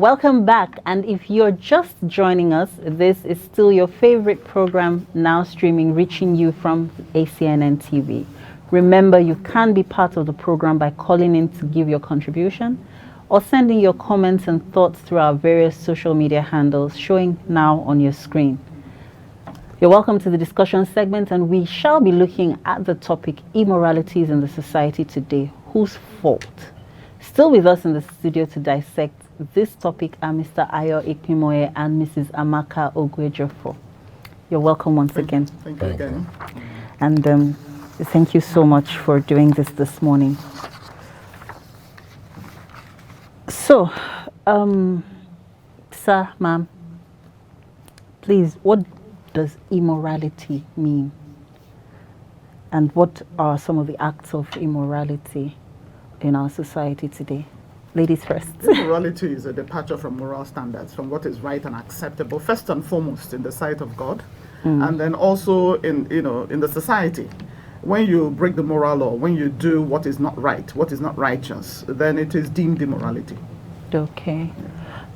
Welcome back, and if you're just joining us, this is still your favorite program, now streaming, reaching you from ACNNTV. Remember, you can be part of the program by calling in to give your contribution or sending your comments and thoughts through our various social media handles showing now on your screen. You're welcome to the discussion segment, and we shall be looking at the topic immoralities in the society today. Whose fault? Still with us in the studio to dissect this topic are Mr. Ayo IPINMOYE and Mrs. AMAKA OGUEJOFO. You're welcome once again. Thank you again. And thank you so much for doing this morning. So, sir, ma'am, please, what does immorality mean? And what are some of the acts of immorality in our society today? Ladies first. Immorality is a departure from moral standards, from what is right and acceptable, first and foremost in the sight of God, and then also in the society. When you break the moral law, when you do what is not right, what is not righteous, then it is deemed immorality. Okay.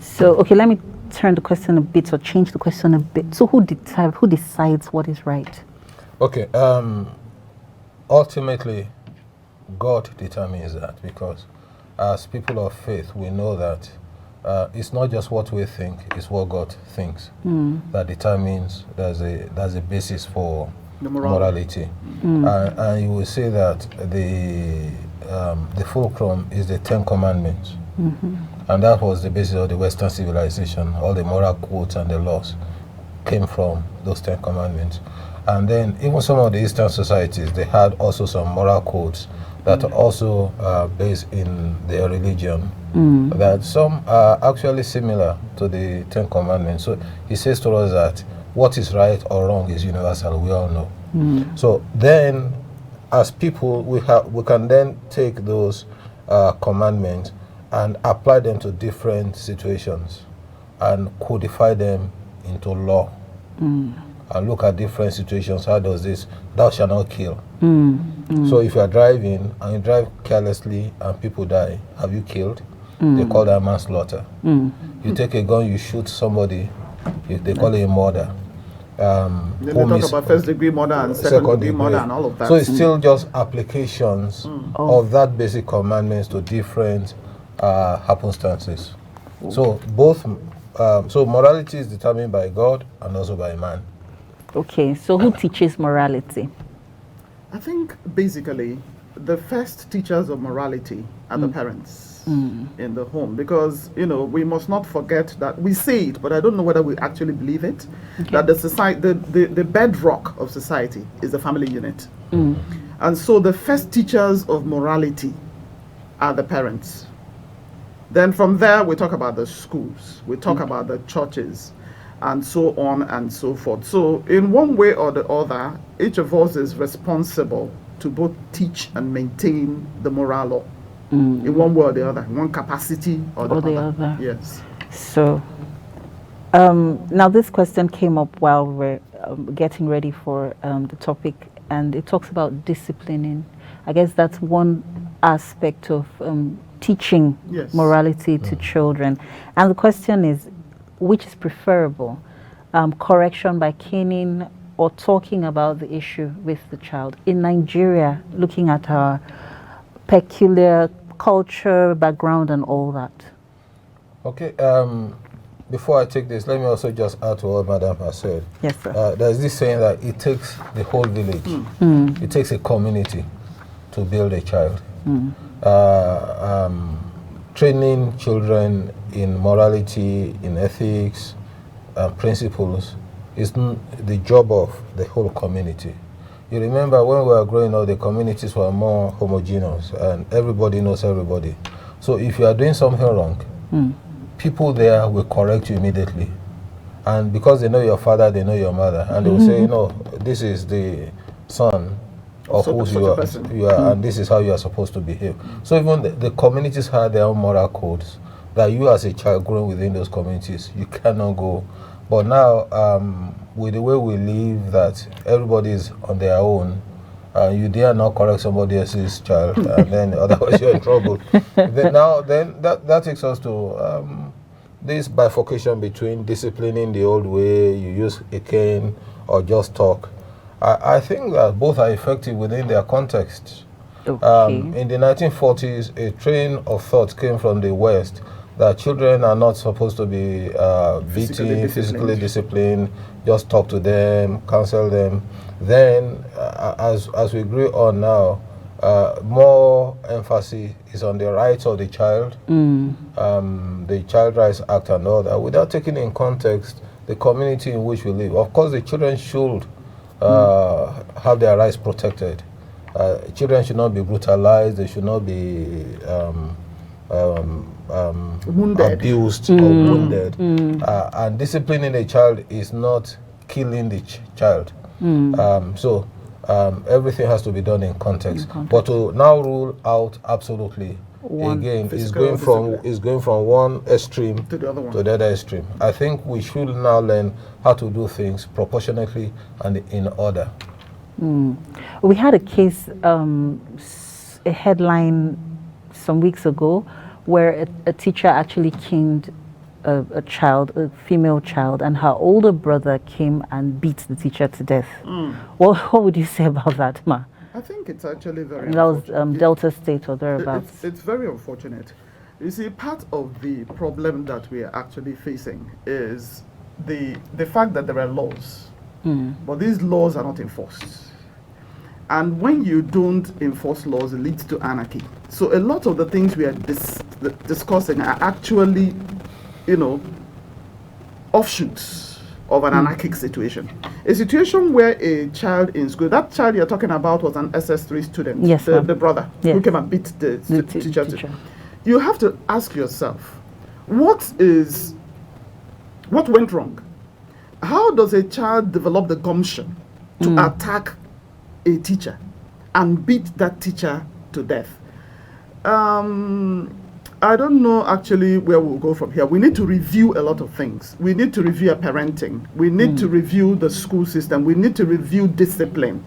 So, let me turn the question a bit, or change the question a bit. So who decides what is right? Okay. Ultimately, God determines that, because as people of faith, we know that it's not just what we think, it's what God thinks that determines there's a basis for the morality. And you will see that the fulcrum is the Ten Commandments. And that was the basis of the Western civilization. All the moral codes and the laws came from those 10 commandments. And then even some of the Eastern societies, they had also some moral codes that are also based in their religion, that some are actually similar to the 10 commandments. So he says to us that what is right or wrong is universal, we all know. So then, as people, we can then take those commandments and apply them to different situations and codify them into law. And look at different situations. How does this? Thou shalt not kill. So if you are driving and you drive carelessly and people die, have you killed? They call that manslaughter. You take a gun, you shoot somebody, they call it a murder. Then they talk about first degree murder and second degree murder and all of that. So it's still just applications of that basic commandments to different happenstances. So both, so morality is determined by God and also by man. Okay, so who teaches morality? I think basically the first teachers of morality are the parents in the home, because we must not forget that we say it, but I don't know whether we actually believe it, that the society, the bedrock of society is the family unit. And so the first teachers of morality are the parents. Then from there we talk about the schools, we talk about the churches, and so on and so forth. So in one way or the other, each of us is responsible to both teach and maintain the moral law in one way or the other, one capacity or the other. Yes. So now this question came up while we're getting ready for the topic, and it talks about disciplining. I guess that's one aspect of teaching morality to children. And the question is, which is preferable, correction by caning or talking about the issue with the child? In Nigeria, looking at our peculiar culture, background, and all that. Okay, before I take this, let me also just add to what Madam has said. Yes, sir. There's this saying that it takes the whole village, it takes a community to build a child. Training children in morality, in ethics, principles is the job of the whole community. You remember when we were growing up, the communities were more homogeneous and everybody knows everybody. So if you are doing something wrong, people there will correct you immediately. And because they know your father, they know your mother, and they will say, this is the son of who you are, and this is how you are supposed to behave. So even the communities have their own moral codes that you as a child growing within those communities, you cannot go. But now, with the way we live, that everybody is on their own, you dare not correct somebody else's child, and then otherwise you're in trouble. Then that takes us to this bifurcation between disciplining the old way, you use a cane, or just talk, I think that both are effective within their context. Okay. In the 1940s, a train of thought came from the West that children are not supposed to be beaten, physically disciplined, just talk to them, counsel them. Then, as we grew on now, more emphasis is on the rights of the child, the Child Rights Act and all that, without taking in context the community in which we live. Of course, the children should have their rights protected. Children should not be brutalized, they should not be abused or wounded. And disciplining a child is not killing the child. Everything has to be done in context. But to now rule out absolutely, again, is going from one extreme to the other extreme. I think we should now learn how to do things proportionately and in order. We had a case, a headline some weeks ago, where a teacher actually caned a child, a female child, and her older brother came and beat the teacher to death. What would you say about that, Ma? I think it's actually very That was Delta State or thereabouts. It's very unfortunate. You see, part of the problem that we are actually facing is the fact that there are laws, but these laws are not enforced. And when you don't enforce laws, it leads to anarchy. So a lot of the things we are discussing are actually, offshoots of an anarchic situation. A situation where a child in school, that child you're talking about was an SS3 student, yes, the brother who came and beat the teacher. You have to ask yourself, what went wrong? How does a child develop the gumption to attack a teacher and beat that teacher to death? I don't know actually where we'll go from here. We need to review a lot of things. We need to review our parenting. We need to review the school system. We need to review discipline.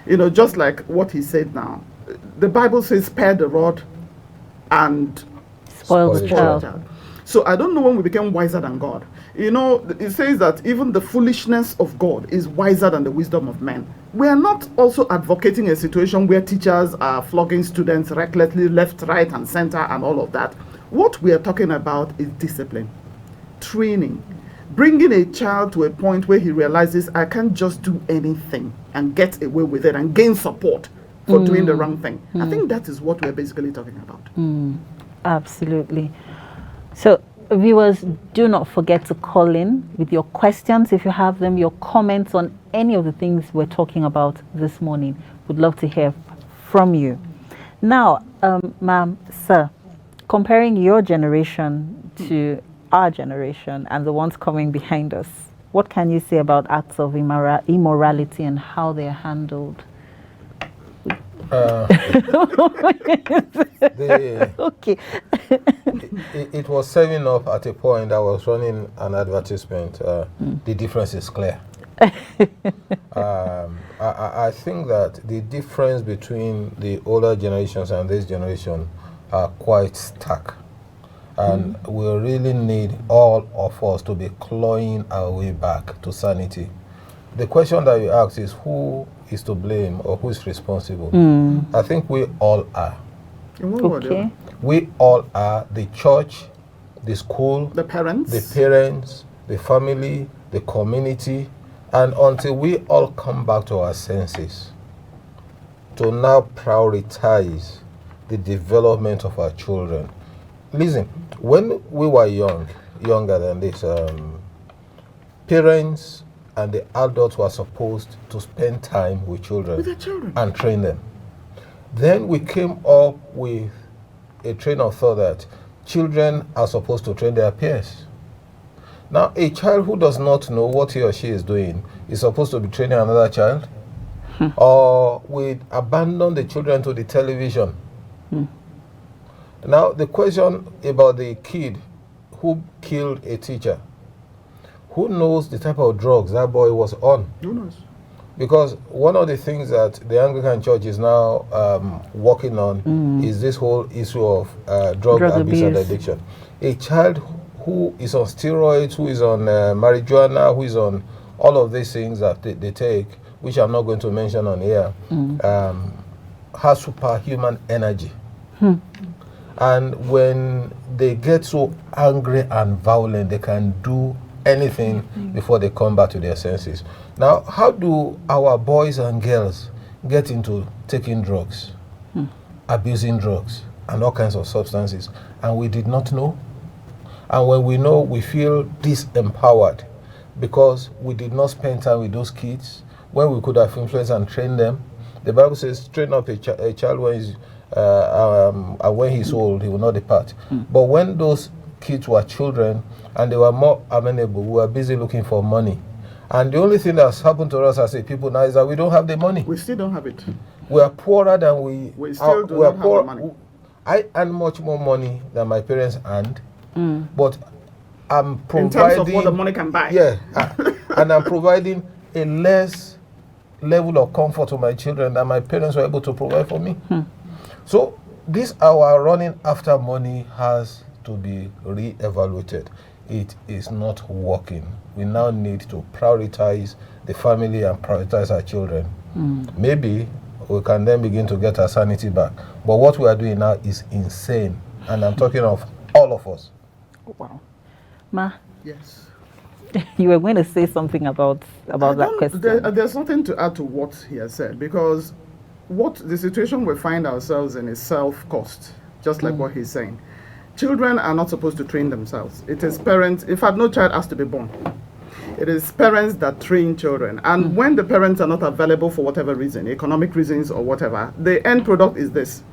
Just like what he said now. The Bible says, spare the rod and spoil the child. So I don't know when we became wiser than God. It says that even the foolishness of God is wiser than the wisdom of men. We are not also advocating a situation where teachers are flogging students recklessly left, right, and center and all of that. What we are talking about is discipline, training, bringing a child to a point where he realizes I can't just do anything and get away with it and gain support for doing the wrong thing. I think that is what we're basically talking about. Absolutely. So viewers, do not forget to call in with your questions if you have them, your comments on any of the things we're talking about this morning. Would love to hear from you. Now, ma'am, sir, comparing your generation to our generation and the ones coming behind us, what can you say about acts of immorality and how they are handled? Okay. It was serving up at a point I was running an advertisement. The difference is clear. I think that the difference between the older generations and this generation are quite stark. And we really need all of us to be clawing our way back to sanity. The question that you asked is who is to blame or who is responsible? I think we all are. Okay. We all are: the church, the school, the parents, the family, the community, and until we all come back to our senses to now prioritize the development of our children. Listen, when we were younger than this, parents and the adults were supposed to spend time with children and train them. Then we came up with a train of thought that children are supposed to train their peers. Now, a child who does not know what he or she is doing is supposed to be training another child, or we abandon the children to the television. Now, the question about the kid who killed a teacher, who knows the type of drugs that boy was on? Who knows? Because one of the things that the Anglican Church is now working on is this whole issue of drug abuse and addiction. A child who is on steroids, who is on marijuana, who is on all of these things that they take, which I'm not going to mention on here, has superhuman energy. And when they get so angry and violent, they can do anything before they come back to their senses. Now, how do our boys and girls get into taking drugs, abusing drugs, and all kinds of substances? And we did not know. And when we know, we feel disempowered because we did not spend time with those kids when we could have influenced and trained them. The Bible says, train up a child when he's old, he will not depart. But when those kids were children and they were more amenable, we were busy looking for money. And the only thing that's happened to us as a people now is that we don't have the money. We still don't have it. We are poorer than we still do not have the money. I earn much more money than my parents earned, but I'm providing... In terms of what the money can buy. Yeah, and I'm providing a less level of comfort to my children than my parents were able to provide for me. So this our running after money has to be re-evaluated. It is not working. We now need to prioritize the family and prioritize our children. Maybe we can then begin to get our sanity back. But what we are doing now is insane. And I'm talking of all of us. Wow. Ma? Yes. You were going to say something about that question. There's nothing to add to what he has said, because what the situation we find ourselves in is self-cost, just like what he's saying. Children are not supposed to train themselves. It is parents. In fact, no child has to be born. It is parents that train children. And when the parents are not available for whatever reason, economic reasons or whatever, the end product is this.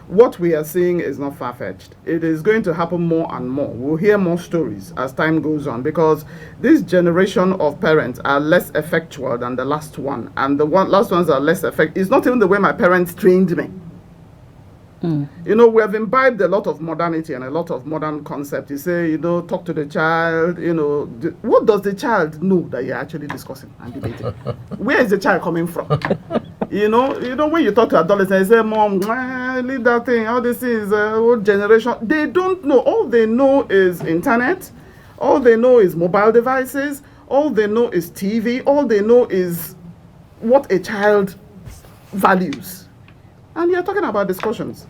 What we are seeing is not far-fetched. It is going to happen more and more. We'll hear more stories as time goes on, because this generation of parents are less effectual than the last one. And the last ones are less effective. It's not even the way my parents trained me. You know, we have imbibed a lot of modernity and a lot of modern concepts. You say, you know, talk to the child, you know, what does the child know that you're actually discussing and debating? Where is the child coming from? You know, when you talk to adolescents, they say, Mom, leave that thing, all this is old generation. They don't know. All they know is internet. All they know is mobile devices. All they know is TV. All they know is what a child values. And you're talking about discussions.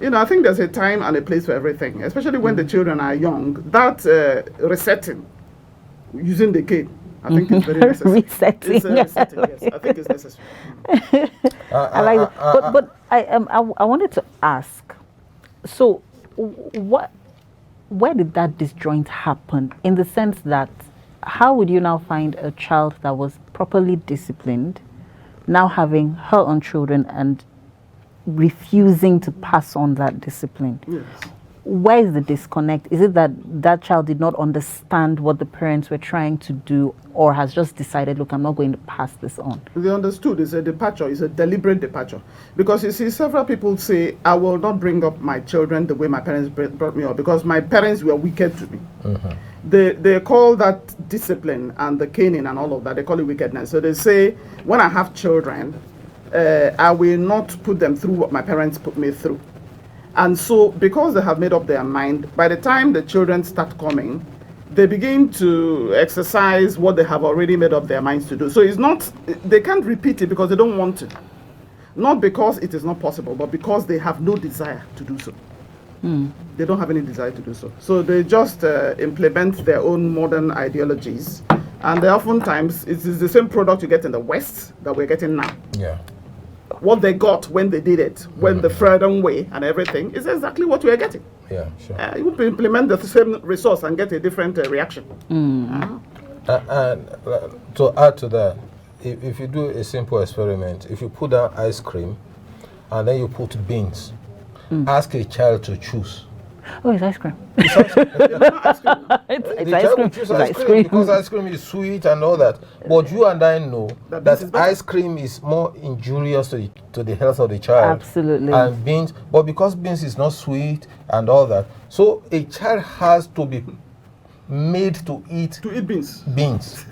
You know, I think there's a time and a place for everything, especially when the children are young. That resetting, using the cane, I think it's very necessary. Resetting. It's resetting, yes. I think it's necessary. I like it. But I wanted to ask, so where did that disjoint happen? In the sense that, how would you now find a child that was properly disciplined, now having her own children and refusing to pass on that discipline? Yes. Where is the disconnect? Is it that that child did not understand what the parents were trying to do, or has just decided, look, I'm not going to pass this on? They understood it's a departure, it's a deliberate departure. Because you see, several people say, I will not bring up my children the way my parents brought me up, because my parents were wicked to me. They call that discipline and the caning and all of that, they call it wickedness. So they say, when I have children, I will not put them through what my parents put me through. And so, because they have made up their mind, by the time the children start coming, they begin to exercise what they have already made up their minds to do. So it's not, they can't repeat it because they don't want to. Not because it is not possible, but because they have no desire to do so. They don't have any desire to do so. So they just implement their own modern ideologies. And they oftentimes, it is the same product you get in the West that we're getting now. Yeah. What they got when they did it, when the freedom way and everything, is exactly what we are getting. Yeah, sure. You implement the same resource and get a different reaction. And to add to that, if you do a simple experiment, if you put down ice cream and then you put beans, ask a child to choose. Oh, it's ice cream. It's ice cream. It's ice cream. Choose ice cream because ice cream is sweet and all that. But you and I know that ice cream is more injurious to the health of the child. Absolutely. And beans, but because beans is not sweet and all that, so a child has to be made to eat beans.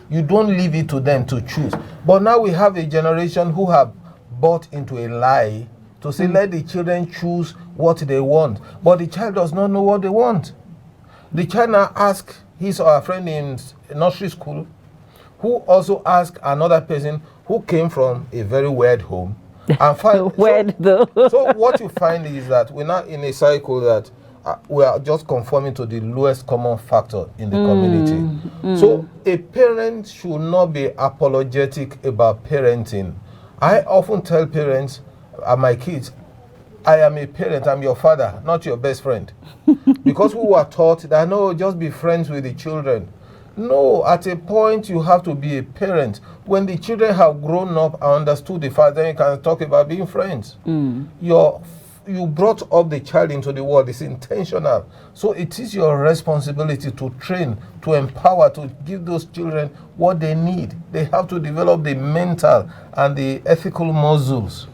You don't leave it to them to choose. But now we have a generation who have bought into a lie to say, let the children choose what they want. But the child does not know what they want. The child now asks his or her friend in nursery school, who also asked another person who came from a very weird home. And find, Weird though. So what you find is that we're not in a cycle that we are just conforming to the lowest common factor in the community. So a parent should not be apologetic about parenting. I often tell parents, my kids, I am a parent, I'm your father, not your best friend. Because we were taught that, no, just be friends with the children. No, at a point you have to be a parent. When the children have grown up and understood the fact, then you can talk about being friends. You brought up the child into the world. It's intentional. So it is your responsibility to train, to empower, to give those children what they need. They have to develop the mental and the ethical muscles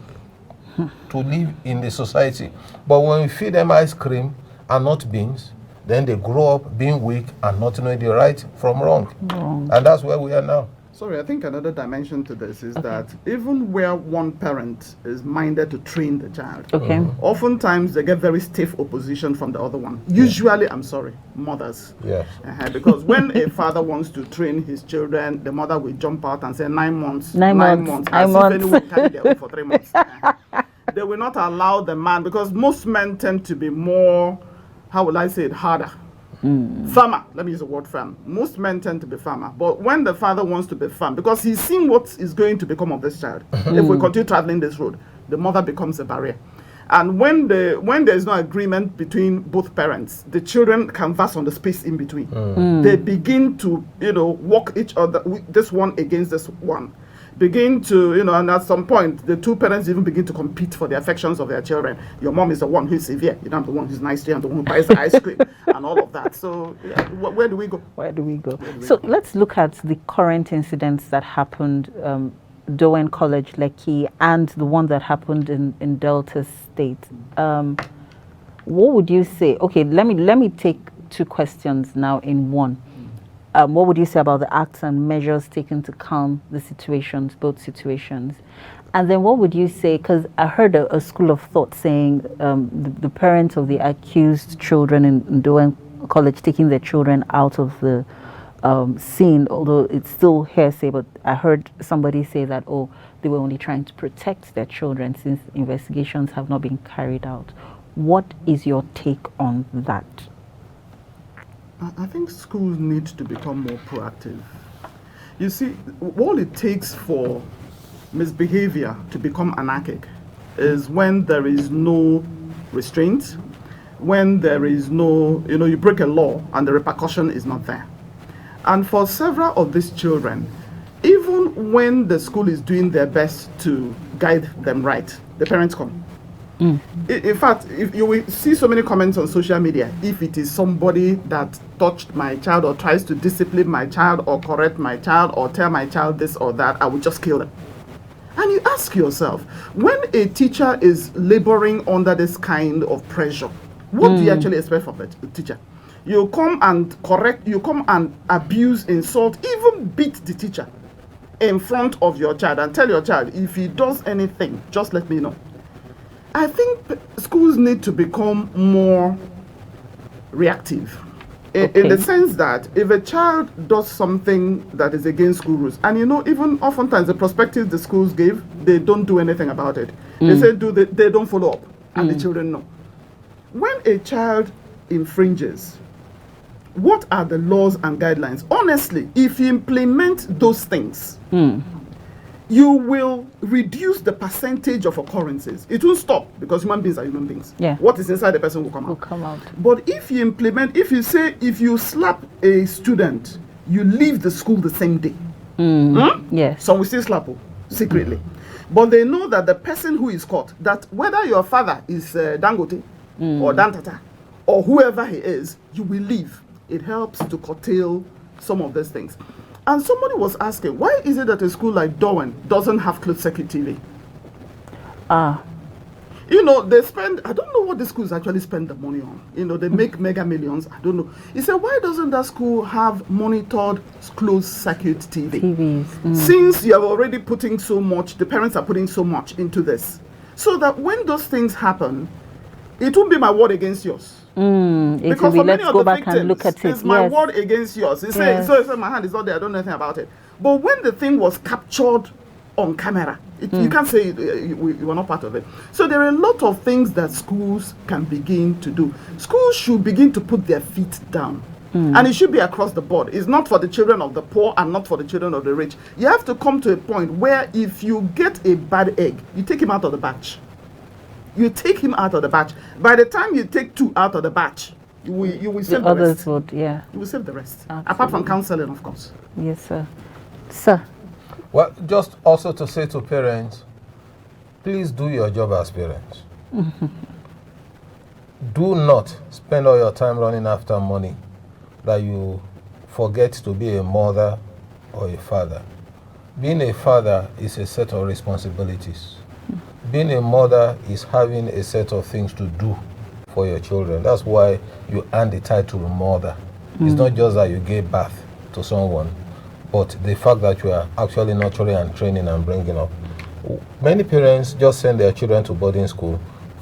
to live in the society. But when we feed them ice cream and not beans, then they grow up being weak and not knowing the right from wrong. And that's where we are now. Sorry, I think another dimension to this is that even where one parent is minded to train the child, oftentimes they get very stiff opposition from the other one. Usually, I'm sorry, mothers. Yes. Because when a father wants to train his children, the mother will jump out and say 9 months. 9 months. As if anyone carry their own for 3 months. They will not allow the man, because most men tend to be more, how will I say it, harder. Firmer. Let me use the word firm. Most men tend to be firmer. But when the father wants to be firm, because he's seen what is going to become of this child, if we continue traveling this road, the mother becomes a barrier. And when there is no agreement between both parents, the children canvas on the space in between. They begin to, walk each other, this one against this one. Begin to, and at some point, the two parents even begin to compete for the affections of their children. Your mom is the one who's severe. I'm the one who's nice to you. I'm the one who buys the ice cream and all of that. So where do we go? Where do we go? So let's look at the current incidents that happened, Dowen College, Lekki, and the one that happened in Delta State. What would you say? Okay, let me take two questions now in one. What would you say about the acts and measures taken to calm the situations, both situations? And then what would you say, because I heard a school of thought saying the parents of the accused children in Dowen College taking their children out of the scene, although it's still hearsay, but I heard somebody say that, they were only trying to protect their children since investigations have not been carried out. What is your take on that? I think schools need to become more proactive. You see, all it takes for misbehavior to become anarchic is when there is no restraint, when there is no, you break a law and the repercussion is not there. And for several of these children, even when the school is doing their best to guide them right, the parents come. In fact, if you will see so many comments on social media, if it is somebody that touched my child or tries to discipline my child or correct my child or tell my child this or that, I will just kill them. And you ask yourself, when a teacher is laboring under this kind of pressure, what do you actually expect from the teacher? You come and correct, you come and abuse, insult, even beat the teacher in front of your child and tell your child, if he does anything, just let me know. I think schools need to become more reactive in the sense that if a child does something that is against school rules, and even oftentimes the perspectives the schools give, they don't do anything about it. They say they don't follow up, and the children know. When a child infringes, what are the laws and guidelines? Honestly, if you implement those things, you will reduce the percentage of occurrences. It won't stop because human beings are human beings. Yeah. What is inside the person will come out. But if you implement, if you slap a student, you leave the school the same day. Yes. Some will still slap you secretly. But they know that the person who is caught, that whether your father is Dangote or Dantata or whoever he is, you will leave. It helps to curtail some of these things. And somebody was asking, why is it that a school like Dowen doesn't have closed circuit TV? They spend, I don't know what the schools actually spend the money on. They make mega millions, I don't know. He said, why doesn't that school have monitored closed circuit TVs? Since you are already putting so much, the parents are putting so much into this. So that when those things happen, it won't be my word against yours. It Because will be, for many let's of go the back victims, and look at it. it's my Yes. word against yours. It's saying, Yes. so my hand is not there, I don't know anything about it. But when the thing was captured on camera, you can't say you were not part of it. So there are a lot of things that schools can begin to do. Schools should begin to put their feet down. And it should be across the board. It's not for the children of the poor and not for the children of the rich. You have to come to a point where if you get a bad egg, you take him out of the batch. You take him out of the batch. By the time you take 2 out of the batch, you will save the Others rest. would, yeah. You will save the rest. Absolutely. Apart from counseling, of course. Yes, sir. Sir. Well, just also to say to parents, please do your job as parents. Do not spend all your time running after money that you forget to be a mother or a father. Being a father is a set of responsibilities. Being a mother is having a set of things to do for your children. That's why you earn the title mother. It's not just that you gave birth to someone, but the fact that you are actually nurturing and training and bringing up. Many parents just send their children to boarding school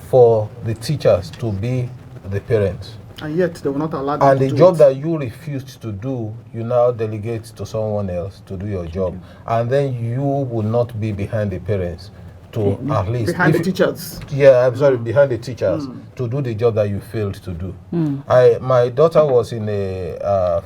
for the teachers to be the parents. And yet they will not allow them And to the do job it. that you refused to do, you now delegate to someone else to do your job. And then you will not be behind the parents to at least... Behind the teachers. Yeah, I'm sorry, behind the teachers to do the job that you failed to do. My daughter was in a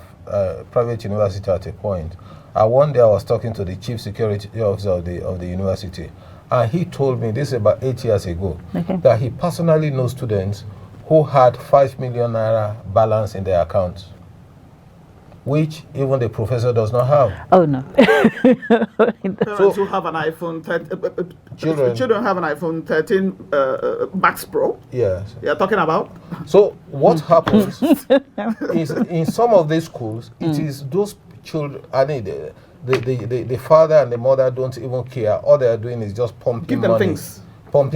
private university at a point. And one day I was talking to the chief security officer of the university. And he told me, this is about 8 years ago, that he personally knows students who had 5 million naira balance in their accounts, which even the professor does not have. Oh, no. Parents who have an iPhone, children have an iPhone 13 Max Pro. Yes. You're talking about? So what happens is in some of these schools, it is those children, I mean, the father and the mother don't even care. All they are doing is just pumping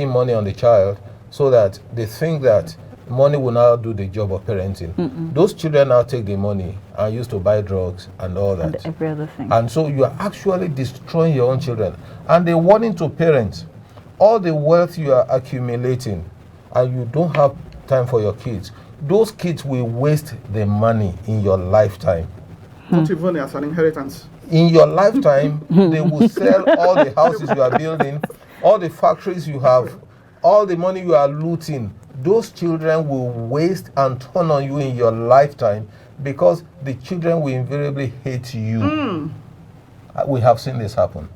money on the child so that they think that money will now do the job of parenting. Those children now take the money and use to buy drugs and all that. And every other thing. And so you are actually destroying your own children. And the warning to parents, all the wealth you are accumulating and you don't have time for your kids, those kids will waste the money in your lifetime. Not even as an inheritance. In your lifetime, they will sell all the houses you are building, all the factories you have, all the money you are looting. Those children will waste and turn on you in your lifetime because the children will invariably hate you. We have seen this happen.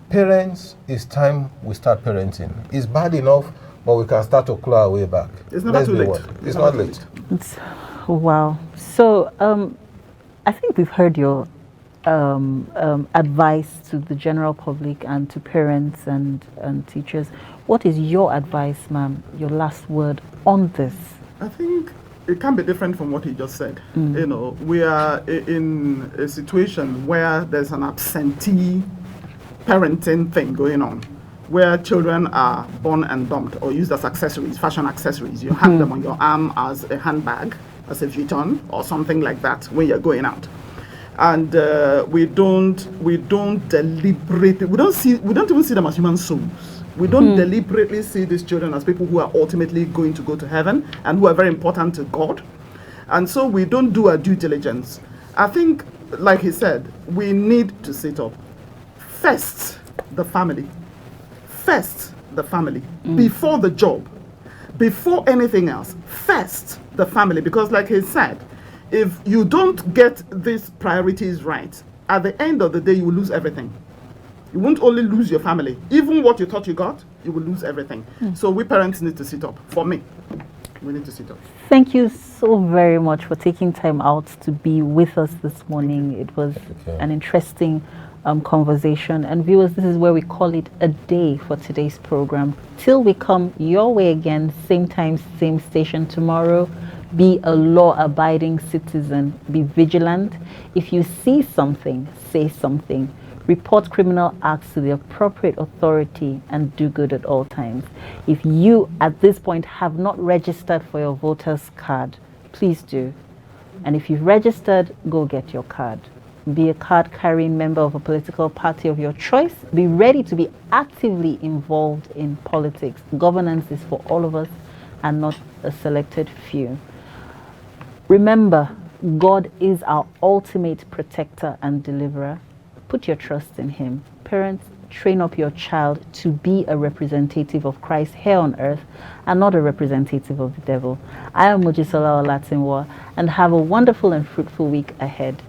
Parents, it's time we start parenting. It's bad enough, but we can start to claw our way back. It's never too late. It's not late. Wow. So I think we've heard your advice to the general public and to parents and teachers. What is your advice, ma'am, your last word on this? I think it can be different from what he just said. You know, we are in a situation where there's an absentee parenting thing going on, where children are born and dumped or used as accessories, fashion accessories. You hang them on your arm as a handbag, as a Vuitton or something like that when you're going out. And we don't deliberately, we don't even see them as human souls. We don't deliberately see these children as people who are ultimately going to go to heaven and who are very important to God. And so we don't do our due diligence. I think, like he said, we need to sit up. First, the family. First, the family. Before the job. Before anything else. First, the family. Because like he said, if you don't get these priorities right, at the end of the day, you will lose everything. You won't only lose your family. Even what you thought you got, you will lose everything. So we parents need to sit up. For me, we need to sit up. Thank you so very much for taking time out to be with us this morning. It was an interesting conversation. And viewers, this is where we call it a day for today's program. Till we come your way again, same time, same station tomorrow. Be a law-abiding citizen. Be vigilant. If you see something, say something. Report criminal acts to the appropriate authority and do good at all times. If you, at this point, have not registered for your voter's card, please do. And if you've registered, go get your card. Be a card-carrying member of a political party of your choice. Be ready to be actively involved in politics. Governance is for all of us and not a selected few. Remember, God is our ultimate protector and deliverer. Put your trust in him. Parents, train up your child to be a representative of Christ here on earth and not a representative of the devil. I am Mojisola Olatinwa, and have a wonderful and fruitful week ahead.